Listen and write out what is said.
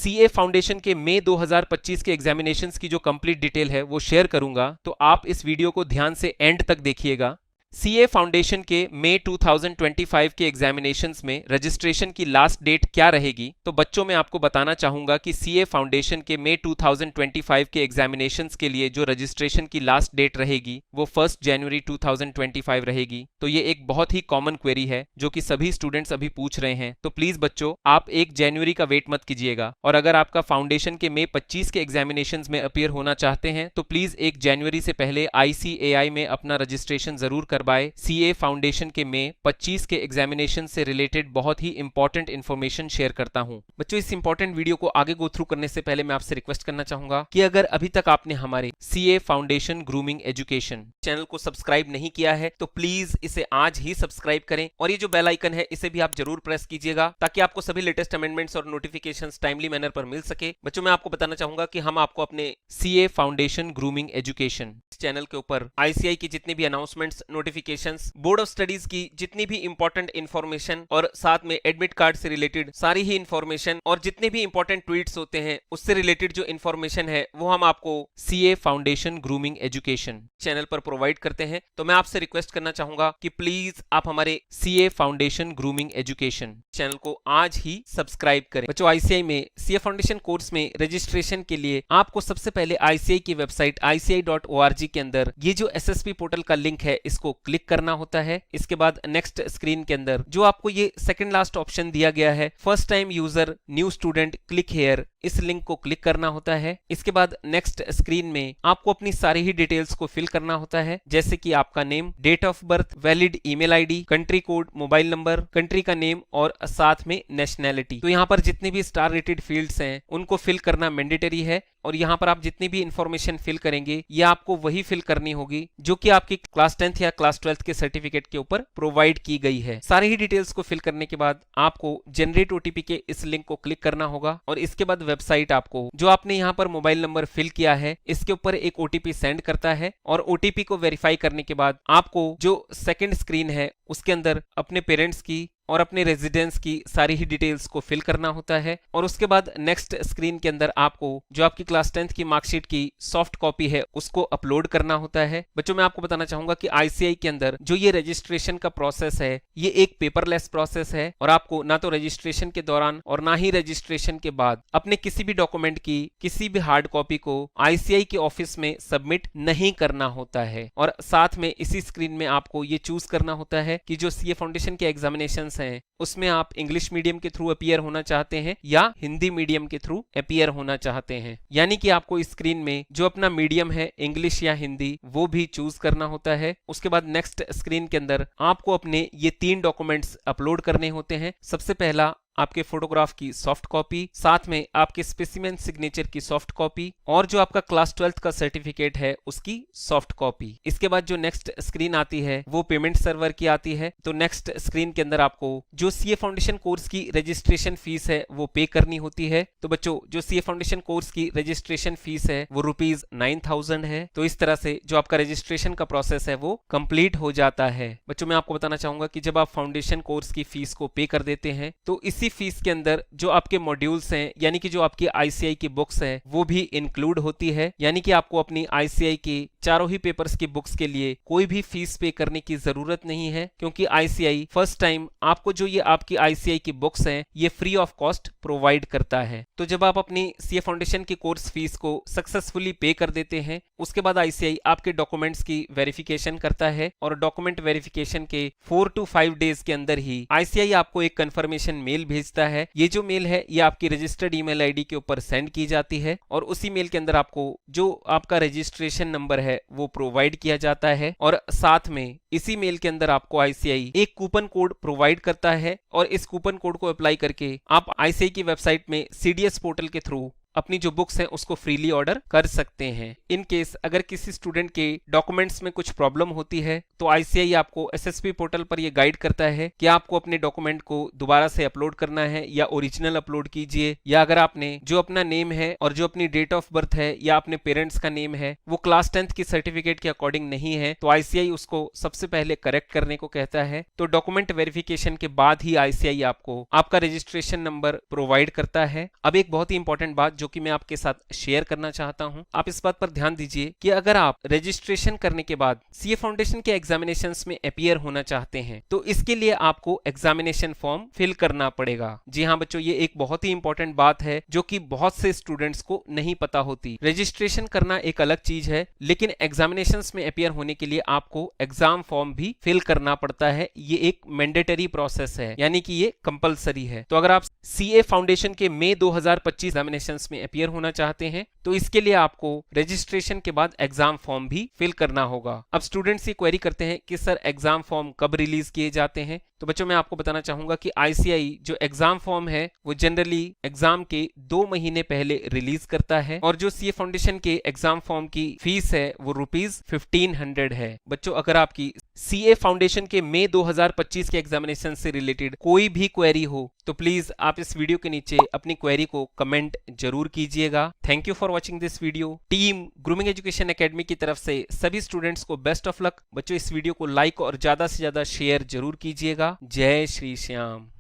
CA foundation के मई 2025 के examinations की जो कंप्लीट डिटेल है वो शेयर करूंगा, तो आप इस वीडियो को ध्यान से एंड तक देखिएगा। सीए फाउंडेशन के मई 2025 के एग्जामिनेशंस में रजिस्ट्रेशन की लास्ट डेट क्या रहेगी, तो बच्चों मैं आपको बताना चाहूंगा कि सीए फाउंडेशन के मई 2025 के एग्जामिनेशंस के लिए जो रजिस्ट्रेशन की लास्ट डेट रहेगी वो 1 जनवरी 2025 रहेगी। तो ये एक बहुत ही कॉमन क्वेरी है जो कि सभी स्टूडेंट्स अभी पूछ रहे हैं। तो प्लीज बच्चों, आप 1 जनवरी का वेट मत कीजिएगा, और अगर आपका फाउंडेशन के मई 25 के एग्जामिनेशंस में अपीयर होना चाहते हैं तो प्लीज 1 जनवरी से पहले ICAI में अपना रजिस्ट्रेशन जरूर बाय सीए फाउंडेशन के मई 25 के एग्जामिनेशन से रिलेटेड बहुत ही इंपॉर्टेंट इंफॉर्मेशन शेयर करता हूं। बच्चों, इस इंपॉर्टेंट वीडियो को आगे गो थ्रू करने से पहले मैं आपसे रिक्वेस्ट करना चाहूंगा कि अगर अभी तक आपने हमारे CA foundation grooming education channel को सब्सक्राइब नहीं किया है तो प्लीज इसे आज ही सब्सक्राइब करें, और ये जो बेल आइकन है इसे भी आप जरूर प्रेस कीजिएगा ताकि आपको सभी लेटेस्ट अमेंडमेंट्स और नोटिफिकेशंस टाइमली मैनर पर मिल सके। बच्चों, मैं आपको बताना चाहूंगा कि हम आपको अपने CA foundation grooming education channel के ऊपर ICAI की जितनी भी announcements, notifications, board of studies की जितनी भी इंपॉर्टेंट इंफॉर्मेशन और साथ में एडमिट कार्ड से रिलेटेड सारी ही इंफॉर्मेशन और जितने भी इंपॉर्टेंट ट्वीट्स होते हैं उससे रिलेटेड जो इंफॉर्मेशन है वो हम आपको CA foundation grooming education channel पर प्रोवाइड करते हैं। तो मैं आपसे रिक्वेस्ट करना चाहूंगा कि प्लीज आप हमारे CA foundation grooming education channel को आज ही सब्सक्राइब करें। बच्चों, ICAI में सीए फाउंडेशन कोर्स में रजिस्ट्रेशन के लिए आपको सबसे पहले ICAI की वेबसाइट ICAI.org के अंदर ये जो SSP पोर्टल का लिंक है इसको क्लिक करना होता है। इसके बाद नेक्स्ट स्क्रीन के अंदर जो आपको ये सेकंड लास्ट ऑप्शन दिया गया है, first time user new student click here, इस लिंक को क्लिक करना होता है। इसके बाद नेक्स्ट स्क्रीन में आपको अपनी सारी ही डिटेल्स को फिल करना होता है, जैसे कि आपका name, date of birth, valid email ID, country code, mobile number, country का नेम और साथ में नेशनैलिटी। तो यहाँ पर जितने भी स्टार रेटेड फील्ड्स हैं उनको फिल करना मैंडेटरी है, और यहाँ पर आप जितनी भी इंफॉर्मेशन फिल करेंगे ये आपको वही फिल करनी होगी जो कि आपकी क्लास 10th या क्लास 12th के सर्टिफिकेट के ऊपर प्रोवाइड की गई है। सारी ही डिटेल्स को फिल करने के बाद आपको जनरेट OTP के इस लिंक को क्लिक करना होगा, और इसके बाद वेबसाइट आपको जो आपने यहाँ पर मोबाइल नंबर फिल किया है इसके ऊपर एक OTP सेंड करता है, और OTP को वेरीफाई करने के बाद आपको जो सेकेंड स्क्रीन है उसके अंदर अपने पेरेंट्स की और अपने रेजिडेंस की सारी ही डिटेल्स को फिल करना होता है, और उसके बाद नेक्स्ट स्क्रीन के अंदर आपको जो आपकी क्लास 10th की मार्कशीट की सॉफ्ट कॉपी है उसको अपलोड करना होता है। बच्चों, मैं आपको बताना चाहूंगा कि ICAI के अंदर जो ये रजिस्ट्रेशन का प्रोसेस है ये एक पेपरलेस प्रोसेस है, और आपको ना तो रजिस्ट्रेशन के दौरान और ना ही रजिस्ट्रेशन के बाद अपने किसी भी डॉक्यूमेंट की किसी भी हार्ड कॉपी को ICAI के ऑफिस में सबमिट नहीं करना होता है। और साथ में इसी स्क्रीन में आपको ये चूज करना होता है कि जो सीए फाउंडेशन के एग्जामिनेशन हैं उसमें आप इंग्लिश मीडियम के थ्रू अपीयर होना चाहते हैं या हिंदी मीडियम के थ्रू अपीयर होना चाहते हैं। यानी कि आपको स्क्रीन में जो अपना मीडियम है इंग्लिश या हिंदी वो भी चूज करना होता है। उसके बाद नेक्स्ट स्क्रीन के अंदर आपको अपने ये 3 डॉक्यूमेंट्स अपलोड करने होते हैं। सबसे पहला आपके फोटोग्राफ की सॉफ्ट कॉपी, साथ में आपके स्पेसिमेन सिग्नेचर की सॉफ्ट कॉपी, और जो आपका क्लास 12th का सर्टिफिकेट है उसकी सॉफ्ट कॉपी। इसके बाद जो नेक्स्ट स्क्रीन आती है वो पेमेंट सर्वर की आती है। तो नेक्स्ट स्क्रीन के अंदर आपको जो सीए फाउंडेशन कोर्स की रजिस्ट्रेशन फीस है वो पे करनी होती है। तो बच्चों, जो सीए फाउंडेशन कोर्स की रजिस्ट्रेशन फीस है वो ₹9,000 है। तो इस तरह से जो आपका रजिस्ट्रेशन का प्रोसेस है वो कंप्लीट हो जाता है। बच्चों, मैं आपको बताना चाहूंगा कि जब आप फाउंडेशन कोर्स की फीस को पे कर देते हैं तो इसी फीस के अंदर जो आपके मॉड्यूल्स हैं यानी कि जो आपकी ICAI की बुक्स है वो भी इंक्लूड होती है। यानी कि आपको अपनी ICAI की चारों ही पेपर्स की बुक्स के लिए कोई भी फीस पे करने की जरूरत नहीं है, क्योंकि ICAI फर्स्ट टाइम आपको जो ये आपकी ICAI की बुक्स हैं ये फ्री ऑफ कॉस्ट प्रोवाइड करता है। तो जब आप अपनी सीए फाउंडेशन की कोर्स फीस को सक्सेसफुली पे कर देते हैं उसके बाद ICAI आपके डॉक्यूमेंट्स की वेरिफिकेशन करता है, और डॉक्यूमेंट वेरिफिकेशन के 4 to 5 डेज के अंदर ही ICAI आपको एक कंफर्मेशन मेल भेजता है। ये जो मेल है ये आपकी रजिस्टर्ड ईमेल आईडी के ऊपर सेंड की जाती है, और उसी मेल के अंदर आपको जो आपका रजिस्ट्रेशन नंबर है वो प्रोवाइड किया जाता है, और साथ में इसी मेल के अंदर आपको ICAI एक कूपन कोड प्रोवाइड करता है, और इस कूपन कोड को अप्लाई करके आप ICAI की वेबसाइट में CDS पोर्टल के थ्रू अपनी जो बुक्स हैं उसको फ्रीली ऑर्डर कर सकते हैं। इन केस अगर किसी स्टूडेंट के डॉक्यूमेंट्स में कुछ प्रॉब्लम होती है तो आईसीआई आपको एसएसपी पोर्टल पर ये गाइड करता है कि आपको अपने डॉक्यूमेंट को दोबारा से अपलोड करना है या ओरिजिनल अपलोड कीजिए, या अगर आपने जो अपना नेम है और जो अपनी डेट ऑफ बर्थ है या अपने पेरेंट्स का नेम है वो क्लास 10th की सर्टिफिकेट के अकॉर्डिंग नहीं है तो आईसीआई उसको सबसे पहले करेक्ट करने को कहता है। तो डॉक्यूमेंट वेरिफिकेशन के बाद ही आईसीआई आपको आपका रजिस्ट्रेशन नंबर प्रोवाइड करता है। अब एक बहुत ही इंपॉर्टेंट बात जो कि मैं आपके साथ शेयर करना चाहता हूं, आप इस बात पर ध्यान दीजिए कि अगर आप रजिस्ट्रेशन करने के बाद सीए फाउंडेशन के एग्जामिनेशंस में अपीयर होना चाहते हैं तो इसके लिए आपको एग्जामिनेशन फॉर्म फिल करना पड़ेगा। जी हाँ बच्चों, ये एक बहुत ही इंपॉर्टेंट बात है जो कि बहुत से स्टूडेंट्स को नहीं पता होती। रजिस्ट्रेशन करना एक अलग चीज है, लेकिन एग्जामिनेशंस में अपीयर होने के लिए आपको एग्जाम फॉर्म भी फिल करना पड़ता है। ये एक मैंडेटरी प्रोसेस है, यानी कि ये कंपलसरी है। तो अगर आप सीए फाउंडेशन के मई 2025 एग्जामिनेशंस में अपीयर होना चाहते हैं तो इसके लिए आपको रजिस्ट्रेशन के बाद एग्जाम फॉर्म भी फिल करना होगा। अब स्टूडेंट्स ये क्वेरी करते हैं कि सर एग्जाम फॉर्म कब रिलीज किए जाते हैं, तो बच्चों मैं आपको बताना चाहूंगा कि आईसीआई जो एग्जाम फॉर्म है वो जनरली एग्जाम के 2 महीने पहले रिलीज करता है, और जो सीए फाउंडेशन के एग्जाम फॉर्म की फीस है वो ₹1500 है। बच्चों अगर आपकी सीए फाउंडेशन के मई 2025 के एग्जामिनेशन से रिलेटेड कोई भी क्वेरी हो तो प्लीज आप इस वीडियो के नीचे अपनी क्वेरी को कमेंट जरूर कीजिएगा। Thank you for watching this video. Team grooming education academy की तरफ से सभी स्टूडेंट्स को बेस्ट ऑफ लक। बच्चों इस वीडियो को लाइक और ज्यादा से ज्यादा शेयर जरूर कीजिएगा। जय श्री श्याम।